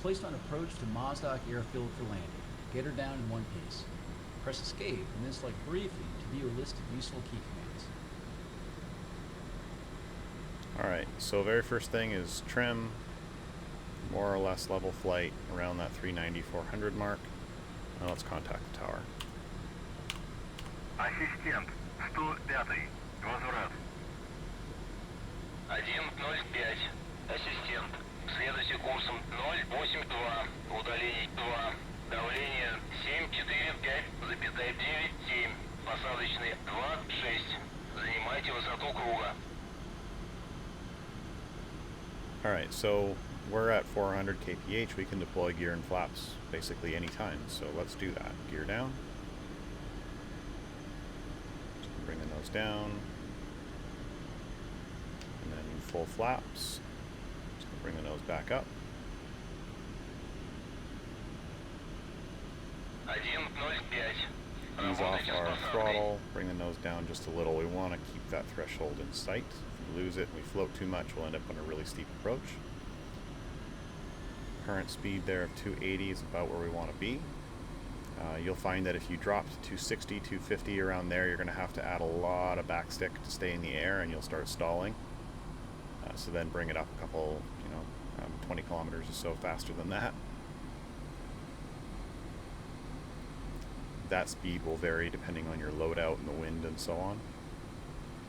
placed on approach to Mozdok airfield for landing. Get her down in one piece. Press escape and then select briefing to view a list of useful key commands. Alright, so very first thing is trim, more or less level flight around that 390-400 mark. Now let's contact the tower. Ассистент, 105-й, возврат. 105. Ассистент, следуйте курсом 082, удаление 2, давление 745,97, посадочный 26. Занимайте высоту круга. Alright, so we're at 400 kph. We can deploy gear and flaps basically anytime, so let's do that. Gear down. Just bring the nose down. And then full flaps. Just bring the nose back up. 105. Ease off our throttle, bring the nose down just a little. We want to keep that threshold in sight. If we lose it and we float too much, we'll end up on a really steep approach. Current speed there of 280 is about where we want to be. You'll find that if you drop to 260, 250 around there, you're going to have to add a lot of backstick to stay in the air and you'll start stalling. So then bring it up a couple, 20 kilometers or so faster than that. That speed will vary depending on your loadout and the wind and so on.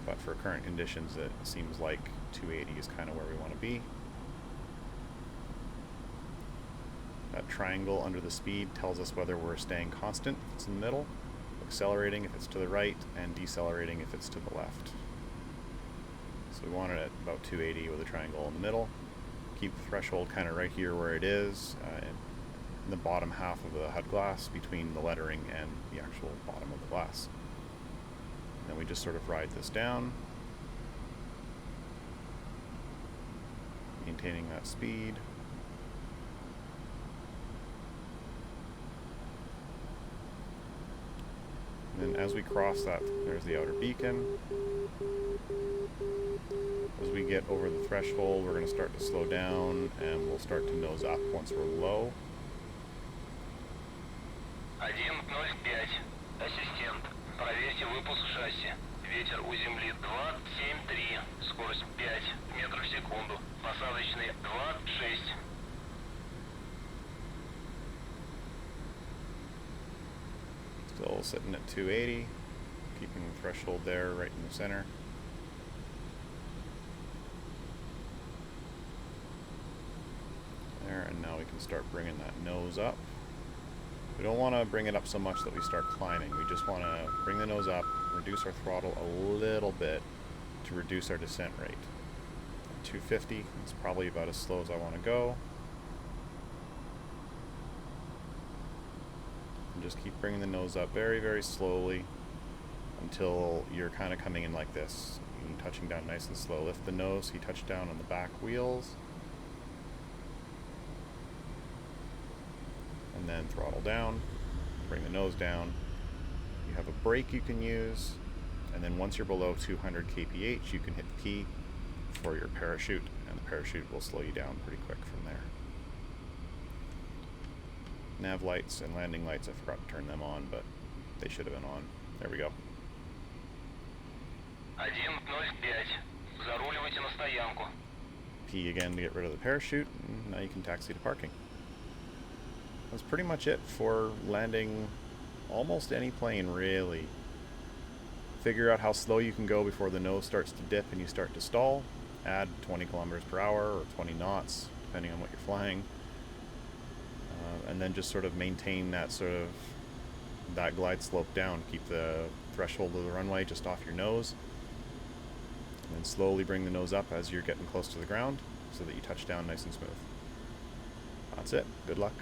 But for current conditions, it seems like 280 is kind of where we want to be. That triangle under the speed tells us whether we're staying constant if it's in the middle, accelerating if it's to the right, and decelerating if it's to the left. So we want it at about 280 with a triangle in the middle. Keep the threshold kind of right here where it is, in the bottom half of the HUD glass between the lettering and the actual bottom of the glass. Then we just sort of ride this down, maintaining that speed. And then as we cross that, there's the outer beacon. As we get over the threshold, we're going to start to slow down and we'll start to nose up once we're low. 105. Ассистент, проверьте выпуск шасси. Ветер у земли 2,73, скорость 5 метров в секунду, посадочный 26. Still sitting at 280, keeping the threshold there right in the center. There, and now we can start bringing that nose up. We don't want to bring it up so much that we start climbing. We just want to bring the nose up, reduce our throttle a little bit to reduce our descent rate. 250, it's probably about as slow as I want to go. And just keep bringing the nose up very, very slowly until you're kind of coming in like this. You're touching down nice and slow. Lift the nose, so you touch down on the back wheels. And then throttle down, bring the nose down. You have a brake you can use, and then once you're below 200 kph, you can hit P for your parachute, and the parachute will slow you down pretty quick from there. Nav lights and landing lights, I forgot to turn them on, but they should have been on. There we go. 105. Заруливайте на стоянку. P again to get rid of the parachute, and now you can taxi to parking. That's pretty much it for landing almost any plane, really. Figure out how slow you can go before the nose starts to dip and you start to stall. Add 20 kilometers per hour or 20 knots, depending on what you're flying. And then just sort of maintain that that glide slope down. Keep the threshold of the runway just off your nose. And then slowly bring the nose up as you're getting close to the ground so that you touch down nice and smooth. That's it. Good luck.